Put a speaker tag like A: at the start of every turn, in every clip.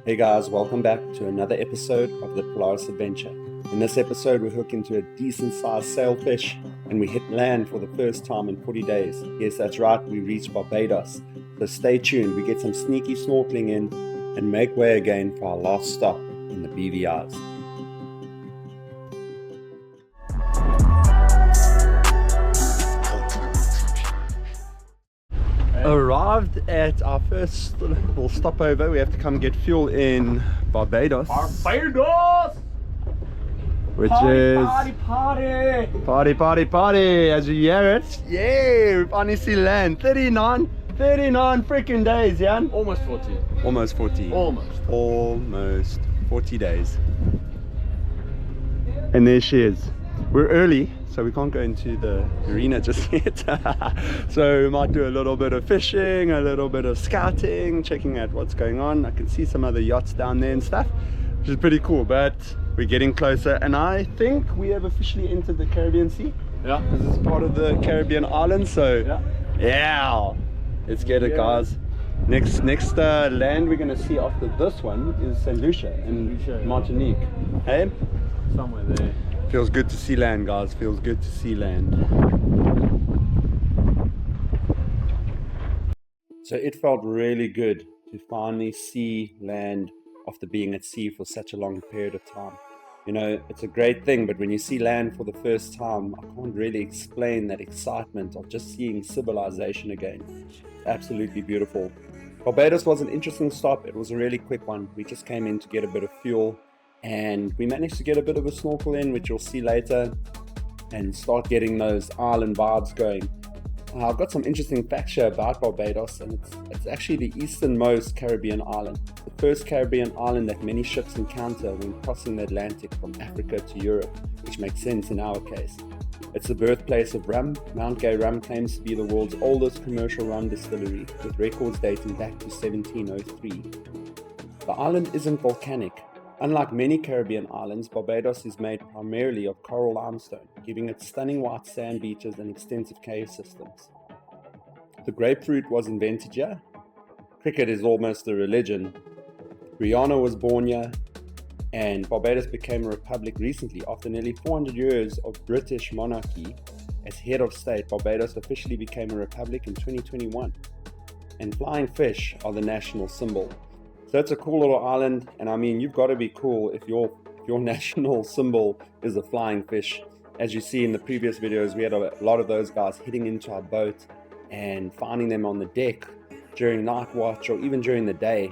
A: Hey guys, welcome back to another episode of the Polaris Adventure. In this episode, we hook into a decent sized sailfish and we hit land for the first time in 40 days. Yes, that's right, we reached Barbados. So stay tuned, we get some sneaky snorkeling in and make way again for our last stop in the BVRs. Arrived at our first little stopover. We have to come get fuel in Barbados. Which is party as you hear it. Yeah, we've only seen land 39 freaking days, Jan.
B: Almost 40
A: almost 40 days. And there she is. We're early, so we can't go into the arena just yet. So we might do a little bit of fishing, a little bit of scouting, checking out what's going on. I can see some other yachts down there and stuff, which is pretty cool, but we're getting closer. And I think we have officially entered the Caribbean Sea.
B: Yeah.
A: This is part of the Caribbean islands, so yeah. Let's get it, guys. Next land we're going to see after this one is St. Lucia in Martinique. Hey?
B: Somewhere there.
A: Feels good to see land, guys. Feels good to see land. So it felt really good to finally see land after being at sea for such a long period of time. You know, it's a great thing, but when you see land for the first time, I can't really explain that excitement of just seeing civilization again. Absolutely beautiful. Barbados was an interesting stop. It was a really quick one. We just came in to get a bit of fuel, and we managed to get a bit of a snorkel in, which you'll see later, and start getting those island vibes going. I've got some interesting facts here about Barbados, and it's actually the easternmost Caribbean island, the first Caribbean island that many ships encounter when crossing the Atlantic from Africa to Europe, which makes sense in our case. It's the birthplace of rum. Mount Gay Rum claims to be the world's oldest commercial rum distillery, with records dating back to 1703. The island isn't volcanic. Unlike many Caribbean islands, Barbados is made primarily of coral limestone, giving it stunning white sand beaches and extensive cave systems. The grapefruit was invented here. Cricket is almost a religion. Rihanna was born here, and Barbados became a republic recently after nearly 400 years of British monarchy. As head of state, Barbados officially became a republic in 2021, and flying fish are the national symbol. So it's a cool little island, and I mean, you've got to be cool if your national symbol is a flying fish. As you see in the previous videos, we had a lot of those guys hitting into our boat and finding them on the deck during night watch or even during the day,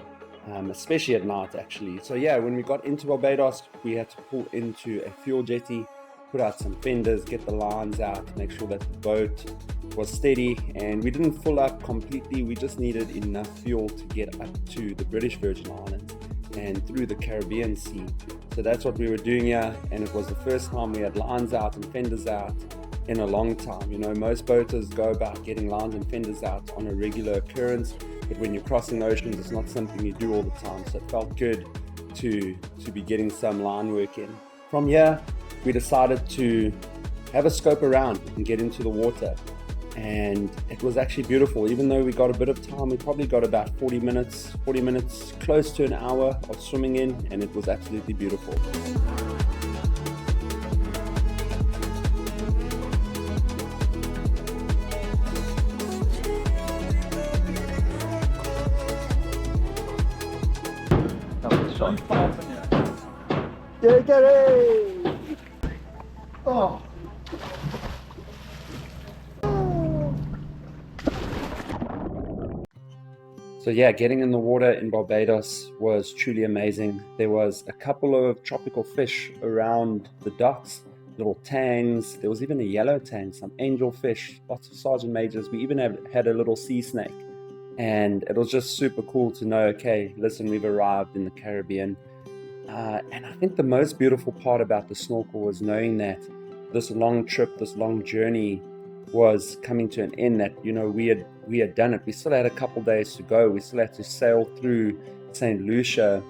A: especially at night actually. So yeah, when we got into Barbados, we had to pull into a fuel jetty, put out some fenders, get the lines out, make sure that the boat was steady, and we didn't fill up completely. We just needed enough fuel to get up to the British Virgin Islands and through the Caribbean Sea. So that's what we were doing here, and it was the first time we had lines out and fenders out in a long time. You know, most boaters go about getting lines and fenders out on a regular occurrence, but when you're crossing the oceans, it's not something you do all the time. So it felt good to be getting some line work in. From here, we decided to have a scope around and get into the water. And it was actually beautiful. Even though we got a bit of time, we probably got about 40 minutes, close to an hour of swimming in, and it was absolutely beautiful. Oh. So yeah, getting in the water in Barbados was truly amazing. There was a couple of tropical fish around the docks, little tangs. There was even a yellow tang, some angelfish, lots of sergeant majors. We even had a little sea snake. And it was just super cool to know, okay, listen, we've arrived in the Caribbean. And I think the most beautiful part about the snorkel was knowing that this long trip, this long journey was coming to an end, that, you know, we had done it. We still had a couple days to go. We still had to sail through St. Lucia,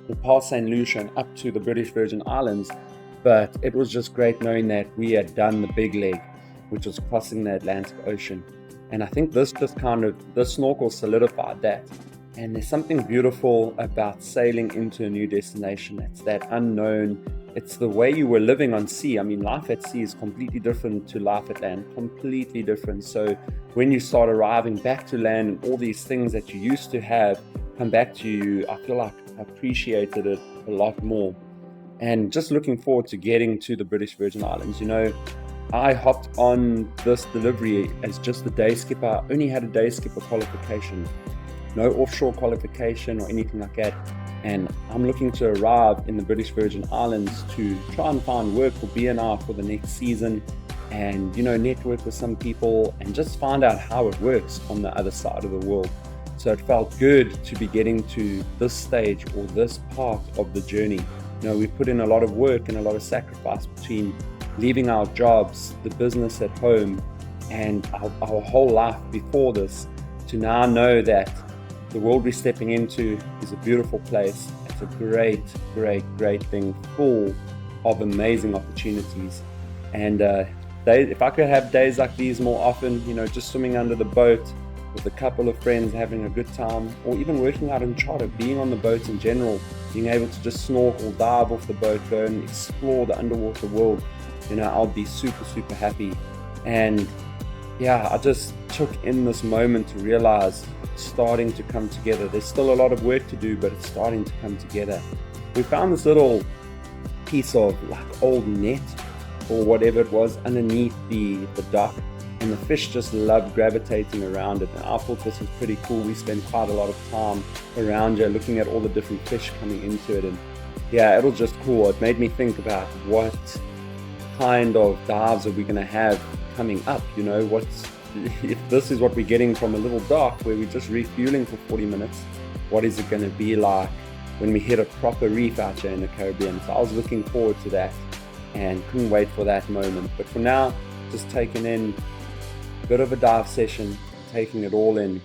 A: or past St. Lucia and up to the British Virgin Islands. But it was just great knowing that we had done the big leg, which was crossing the Atlantic Ocean. And I think this snorkel solidified that. And there's something beautiful about sailing into a new destination. It's that unknown. It's the way you were living on sea. I mean, life at sea is completely different to life at land, completely different. So when you start arriving back to land and all these things that you used to have come back to you, I feel like I appreciated it a lot more. And just looking forward to getting to the British Virgin Islands. I hopped on this delivery as just a day skipper. I only had a day skipper qualification, no offshore qualification or anything like that. And I'm looking to arrive in the British Virgin Islands to try and find work for B&R for the next season and, network with some people and just find out how it works on the other side of the world. So it felt good to be getting to this stage or this part of the journey. We put in a lot of work and a lot of sacrifice between leaving our jobs, the business at home, and our whole life before this to now know that the world we're stepping into is a beautiful place. It's a great, great, great thing, full of amazing opportunities. And if I could have days like these more often, just swimming under the boat with a couple of friends, having a good time, or even working out in charter, being on the boat in general, being able to just snorkel, dive off the boat, go and explore the underwater world, I'll be super, super happy. And I just took in this moment to realize it's starting to come together. There's still a lot of work to do, but it's starting to come together. We found this little piece of old net or whatever it was underneath the dock, and the fish just loved gravitating around it. And I thought this was pretty cool. We spent quite a lot of time around here looking at all the different fish coming into it, and it was just cool. It made me think about what kind of dives are we going to have coming up. If this is what we're getting from a little dock where we're just refueling for 40 minutes, what is it going to be like when we hit a proper reef out here in the Caribbean? So I was looking forward to that and couldn't wait for that moment. But for now, just taking in a bit of a dive session, taking it all in.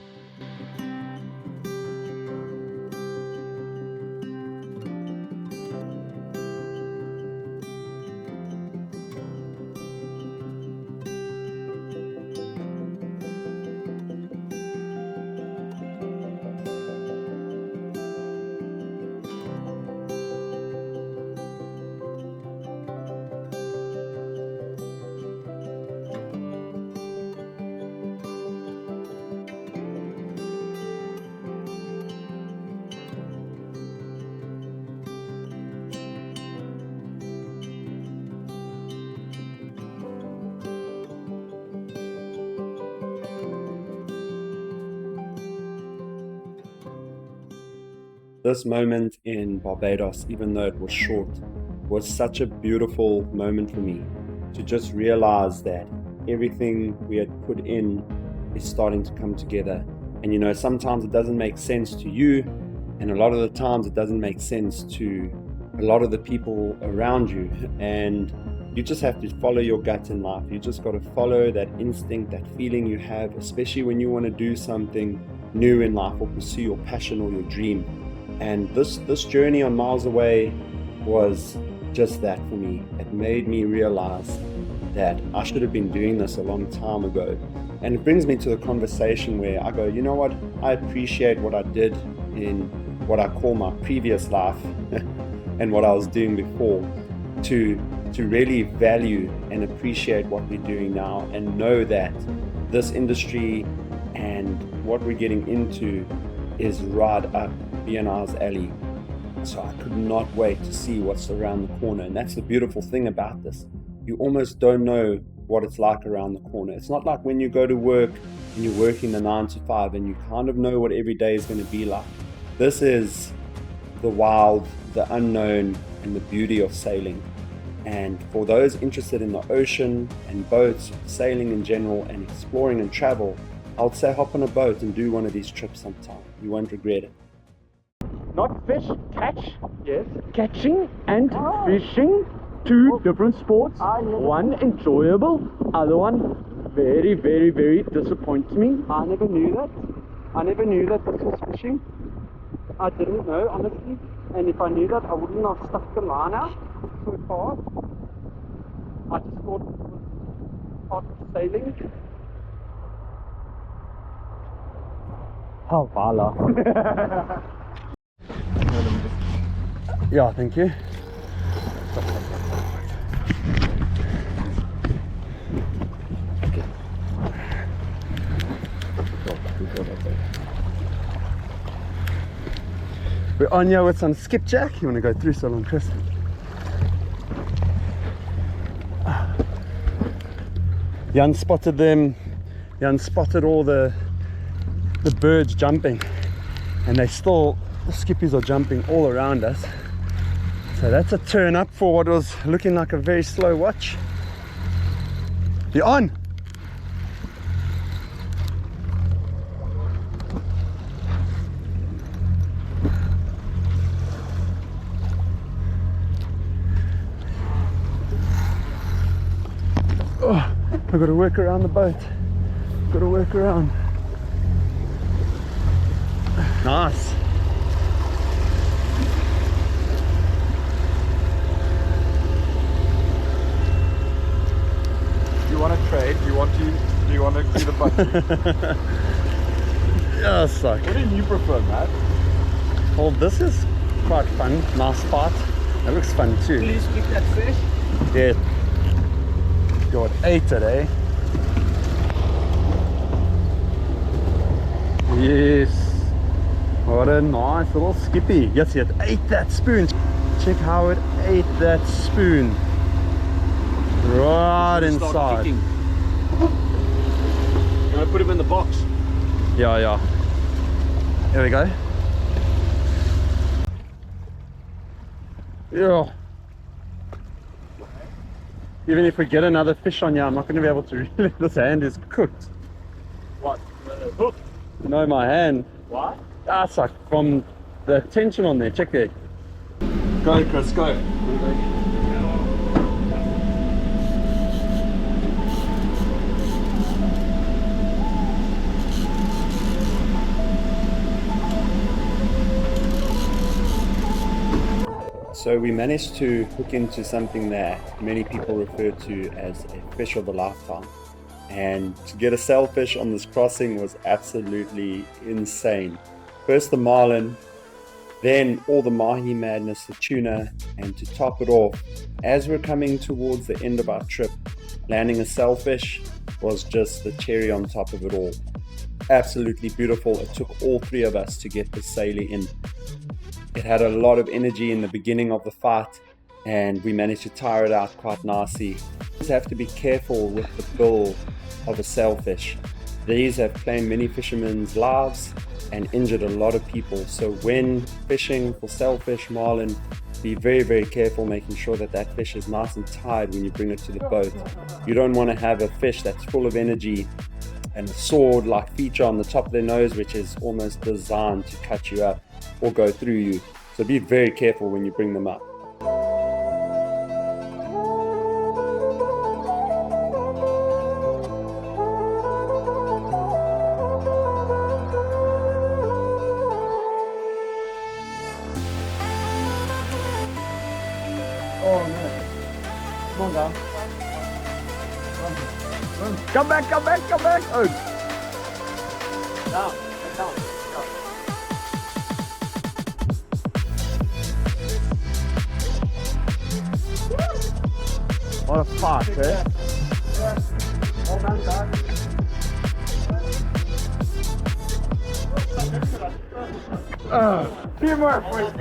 A: This moment in Barbados, even though it was short, was such a beautiful moment for me to just realize that everything we had put in is starting to come together. And sometimes it doesn't make sense to you, and a lot of the times it doesn't make sense to a lot of the people around you. And you just have to follow your gut in life. You just got to follow that instinct, that feeling you have, especially when you want to do something new in life or pursue your passion or your dream. And this journey on Miles Away was just that for me. It made me realize that I should have been doing this a long time ago. And it brings me to the conversation where I go, you know what? I appreciate what I did in what I call my previous life and what I was doing before to really value and appreciate what we're doing now and know that this industry and what we're getting into is right up B&R's alley. So I could not wait to see what's around the corner. And that's the beautiful thing about this. You almost don't know what it's like around the corner. It's not like when you go to work and you're working the 9 to 5 and you kind of know what every day is going to be like. This is the wild, the unknown, and the beauty of sailing. And for those interested in the ocean and boats, sailing in general, and exploring and travel, I would say hop on a boat and do one of these trips sometime. You won't regret it.
B: Not fish, catch. Yes. Catching and fishing. Two different sports. One enjoyable, other one very, very, very disappointing.
A: I never knew that. I never knew that this was fishing. I didn't know, honestly. And if I knew that, I wouldn't have stuck the line out so far. I just thought it was part of sailing.
B: Oh, voila. Yeah, thank you. We're on here with some skipjack. You want to go through so long, Chris? Jan spotted them. Jan spotted all the birds jumping, and the skippies are jumping all around us. So that's a turn up for what was looking like a very slow watch. You're on. Oh, I've got to work around the boat. Got to work around. Nice.
C: Do you want to trade? Do you want to do the bungee?
B: Yes, like.
C: What do you prefer, Matt?
B: Well, this is quite fun. Nice spot. That looks fun too.
C: Please keep that fish.
B: Yeah. Got 8 today. Yes. What a nice little skippy. Yes, it ate that spoon. Check how it ate that spoon. Right inside.
C: You want to put him in the box?
B: Yeah, yeah. There we go. Yeah. Even if we get another fish on here, I'm not going to be able to reel it. This hand is cooked.
C: What? Hook?
B: No, my hand.
C: Why?
B: That's like from the tension on there. Check there.
C: Go, Chris, go.
A: So we managed to hook into something that many people refer to as a fish of a lifetime. And to get a sailfish on this crossing was absolutely insane. First the marlin, then all the mahi madness, the tuna, and to top it off, as we're coming towards the end of our trip, landing a sailfish was just the cherry on top of it all. Absolutely beautiful. It took all 3 of us to get the sailie in. It had a lot of energy in the beginning of the fight, and we managed to tire it out quite nicely. You just have to be careful with the bill of a sailfish. These have claimed many fishermen's lives and injured a lot of people. So when fishing for sailfish, marlin, be very, very careful, making sure that that fish is nice and tied when you bring it to the boat. You don't want to have a fish that's full of energy and a sword-like feature on the top of their nose, which is almost designed to cut you up or go through you. So be very careful when you bring them up.
B: Oh no. Come on, guys. Come back, come back, come back. Oh.
C: Down, down.
B: What a fuck, eh?
C: Hold on, guys.
B: Few more, please.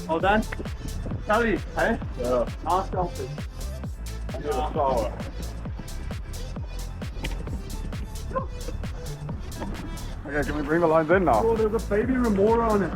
B: Well done. Sally, hey?
C: Yeah.
B: Nice selfish.
C: I need a shower. Okay, can we bring the lines in now?
B: Oh, there's a baby remora on it.